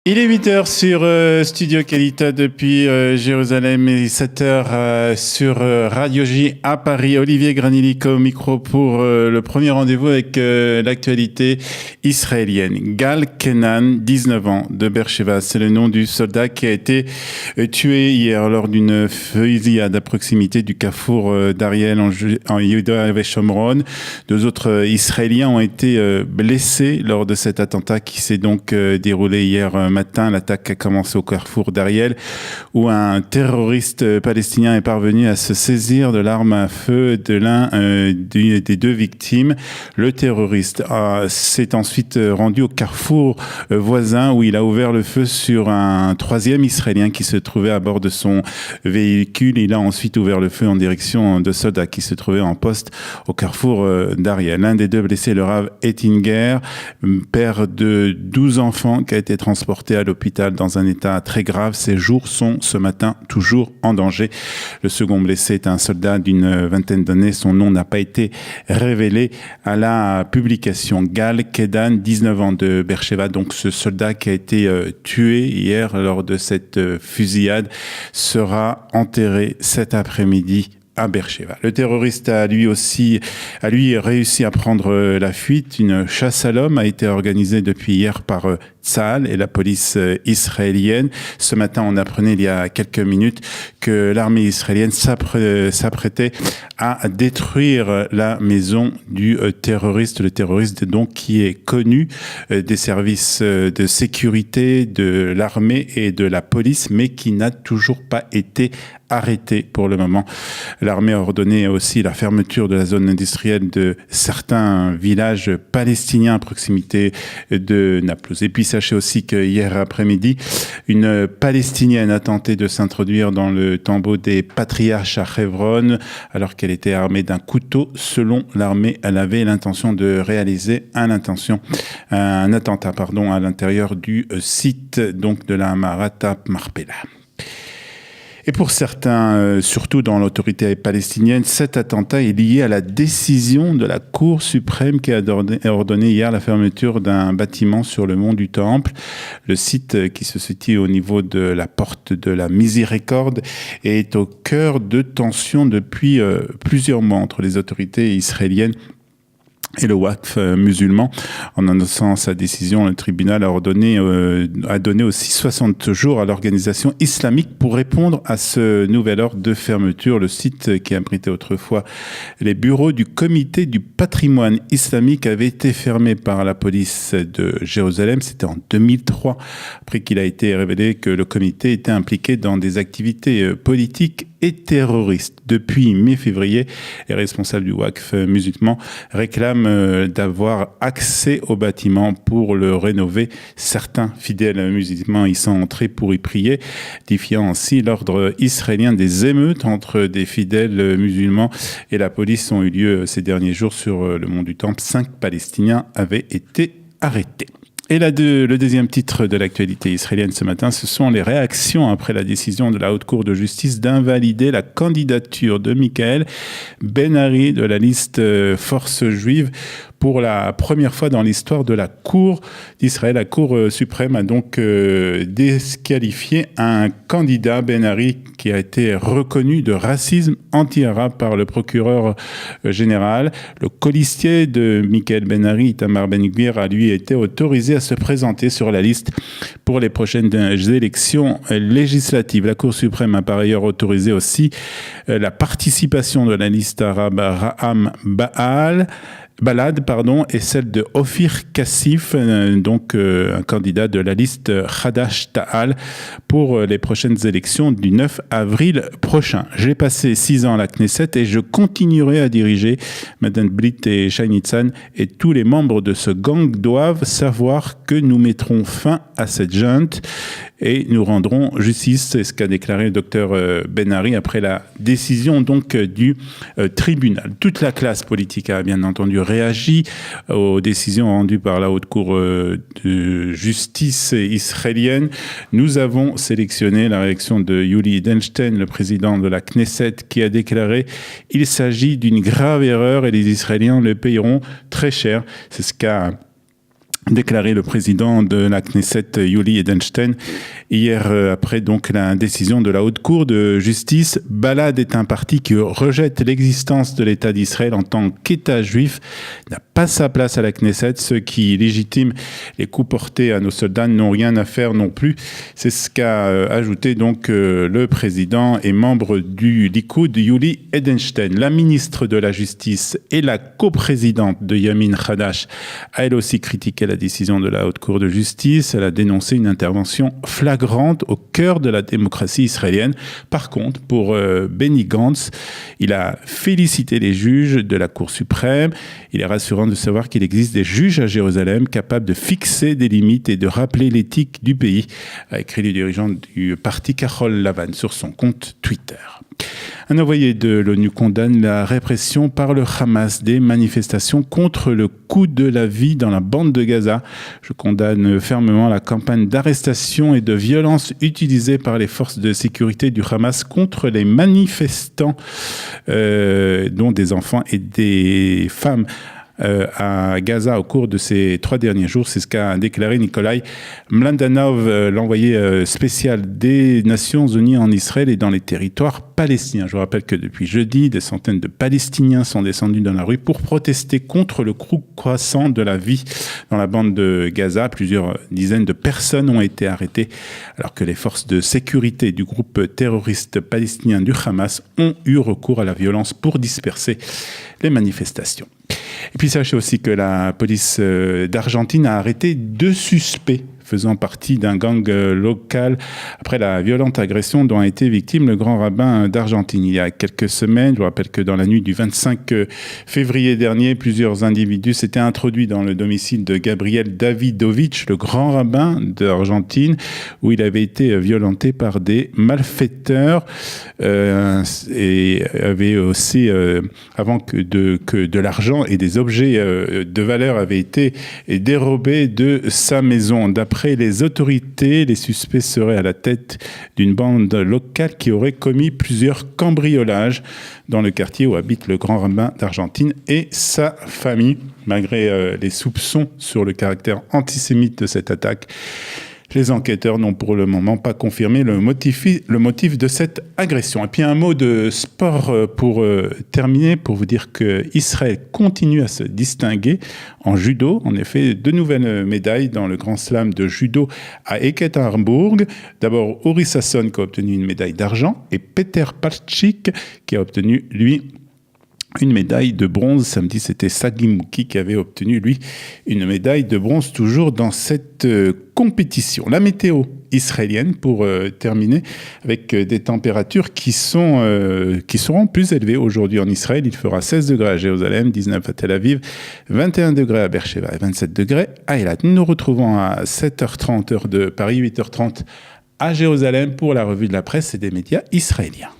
Il est 8h sur Studio Qualita depuis Jérusalem et 7h sur Radio J à Paris. Olivier Granilico au micro pour le premier rendez-vous avec l'actualité israélienne. Gal Kenan, 19 ans, de Beersheva. C'est le nom du soldat qui a été tué hier lors d'une fusillade à proximité du carrefour d'Ariel en Yehuda et Shomron. Deux autres Israéliens ont été blessés lors de cet attentat qui s'est donc déroulé hier matin. L'attaque a commencé au carrefour d'Ariel où un terroriste palestinien est parvenu à se saisir de l'arme à feu de l'un des deux victimes. Le terroriste s'est ensuite rendu au carrefour voisin où il a ouvert le feu sur un troisième Israélien qui se trouvait à bord de son véhicule. Il a ensuite ouvert le feu en direction de soldats qui se trouvaient en poste au carrefour d'Ariel. L'un des deux blessés, le Rav Ettinger, père de 12 enfants, qui a été transporté à l'hôpital dans un état très grave. Ses jours sont ce matin toujours en danger. Le second blessé est un soldat d'une vingtaine d'années. Son nom n'a pas été révélé à la publication. Gal Kenan, 19 ans, de Beersheva, donc ce soldat qui a été tué hier lors de cette fusillade, sera enterré cet après-midi à Beersheva. Le terroriste a lui réussi à prendre la fuite. Une chasse à l'homme a été organisée depuis hier par Tzahal et la police israélienne. Ce matin, on apprenait il y a quelques minutes que l'armée israélienne s'apprêtait à détruire la maison du terroriste. Le terroriste donc qui est connu des services de sécurité, de l'armée et de la police, mais qui n'a toujours pas été arrêté pour le moment. L'armée a ordonné aussi la fermeture de la zone industrielle de certains villages palestiniens à proximité de Naplouse. Et puis sachez aussi que hier après-midi, une Palestinienne a tenté de s'introduire dans le tombeau des patriarches à Hebron alors qu'elle était armée d'un couteau. Selon l'armée, elle avait l'intention de réaliser un attentat à l'intérieur du site donc de la Marat Marpella. Et pour certains, surtout dans l'autorité palestinienne, cet attentat est lié à la décision de la Cour suprême qui a ordonné hier la fermeture d'un bâtiment sur le mont du Temple. Le site qui se situe au niveau de la porte de la Miséricorde est au cœur de tensions depuis plusieurs mois entre les autorités israéliennes et le Waqf musulman. En annonçant sa décision, le tribunal a donné aussi 60 jours à l'organisation islamique pour répondre à ce nouvel ordre de fermeture. Le site qui abritait autrefois les bureaux du comité du patrimoine islamique avait été fermé par la police de Jérusalem. C'était en 2003, après qu'il a été révélé que le comité était impliqué dans des activités politiques et terroristes. Depuis mi-février, les responsables du Waqf musulman réclament d'avoir accès au bâtiment pour le rénover. Certains fidèles musulmans y sont entrés pour y prier, défiant ainsi l'ordre israélien. Des émeutes entre des fidèles musulmans et la police ont eu lieu ces derniers jours sur le mont du Temple. 5 Palestiniens avaient été arrêtés. Et le deuxième titre de l'actualité israélienne ce matin, ce sont les réactions après la décision de la Haute Cour de justice d'invalider la candidature de Michael Ben-Ari de la liste Force juive pour la première fois dans l'histoire de la Cour d'Israël. La Cour suprême a donc disqualifié un candidat, Ben-Ari, qui a été reconnu de racisme anti-arabe par le procureur général. Le colistier de Michael Ben-Ari, Itamar Ben-Gvir, a lui été autorisé à se présenter sur la liste pour les prochaines élections législatives. La Cour suprême a par ailleurs autorisé aussi la participation de la liste arabe Raham Balad, et celle de Ofir Kassif, donc un candidat de la liste Hadash Ta'al pour les prochaines élections du 9 avril prochain. J'ai passé 6 ans à la Knesset et je continuerai à diriger. Madame Blit et Shai Nitzan et tous les membres de ce gang doivent savoir que nous mettrons fin à cette junte et nous rendrons justice. C'est ce qu'a déclaré le docteur Ben-Ari après la décision donc du tribunal. Toute la classe politique a bien entendu réagi aux décisions rendues par la Haute Cour de justice israélienne. Nous avons sélectionné la réaction de Yuli Edelstein, le président de la Knesset, qui a déclaré « Il s'agit d'une grave erreur et les Israéliens le payeront très cher ». C'est ce qu'a déclaré le président de la Knesset, Yuli Edelstein, hier après donc la décision de la Haute Cour de justice. Balad est un parti qui rejette l'existence de l'État d'Israël en tant qu'État juif, n'a pas sa place à la Knesset. Ceux qui légitiment les coups portés à nos soldats n'ont rien à faire non plus. C'est ce qu'a ajouté donc le président et membre du Likoud, Yuli Edelstein. La ministre de la Justice et la coprésidente de Yamin Hadash a elle aussi critiqué la décision de la Haute Cour de justice. Elle a dénoncé une intervention flagrante au cœur de la démocratie israélienne. Par contre, pour Benny Gantz, il a félicité les juges de la Cour suprême. Il est rassurant de savoir qu'il existe des juges à Jérusalem capables de fixer des limites et de rappeler l'éthique du pays, a écrit le dirigeant du parti Kahol Lavan sur son compte Twitter. Un envoyé de l'ONU condamne la répression par le Hamas des manifestations contre le coût de la vie dans la bande de Gaza. Je condamne fermement la campagne d'arrestation et de violence utilisée par les forces de sécurité du Hamas contre les manifestants, dont des enfants et des femmes, à Gaza au cours de ces 3 derniers jours. C'est ce qu'a déclaré Nikolai Mladenov, l'envoyé spécial des Nations Unies en Israël et dans les territoires palestiniens. Je vous rappelle que depuis jeudi, des centaines de Palestiniens sont descendus dans la rue pour protester contre le coût croissant de la vie dans la bande de Gaza. Plusieurs dizaines de personnes ont été arrêtées alors que les forces de sécurité du groupe terroriste palestinien du Hamas ont eu recours à la violence pour disperser les manifestations. Et puis sachez aussi que la police d'Argentine a arrêté 2 suspects faisant partie d'un gang local après la violente agression dont a été victime le grand rabbin d'Argentine. Il y a quelques semaines, je vous rappelle que dans la nuit du 25 février dernier, plusieurs individus s'étaient introduits dans le domicile de Gabriel Davidovich, le grand rabbin d'Argentine, où il avait été violenté par des malfaiteurs et avait aussi, avant que de l'argent et des objets de valeur avaient été dérobés de sa maison. D'après les autorités, les suspects seraient à la tête d'une bande locale qui aurait commis plusieurs cambriolages dans le quartier où habite le grand rabbin d'Argentine et sa famille. Malgré les soupçons sur le caractère antisémite de cette attaque, les enquêteurs n'ont pour le moment pas confirmé le motif de cette agression. Et puis un mot de sport pour terminer, pour vous dire que Israël continue à se distinguer en judo. En effet, 2 nouvelles médailles dans le Grand Slam de judo à Ekaterinbourg. D'abord, Ori Sasson qui a obtenu une médaille d'argent et Peter Palchik qui a obtenu, lui, une médaille de bronze. Samedi, c'était Sagi Mouki qui avait obtenu, lui, une médaille de bronze, toujours dans cette compétition. La météo israélienne, pour terminer, avec des températures qui seront plus élevées aujourd'hui en Israël. Il fera 16 degrés à Jérusalem, 19 à Tel Aviv, 21 degrés à Beersheba et 27 degrés à Eilat. Nous nous retrouvons à 7h30 heure de Paris, 8h30 à Jérusalem pour la revue de la presse et des médias israéliens.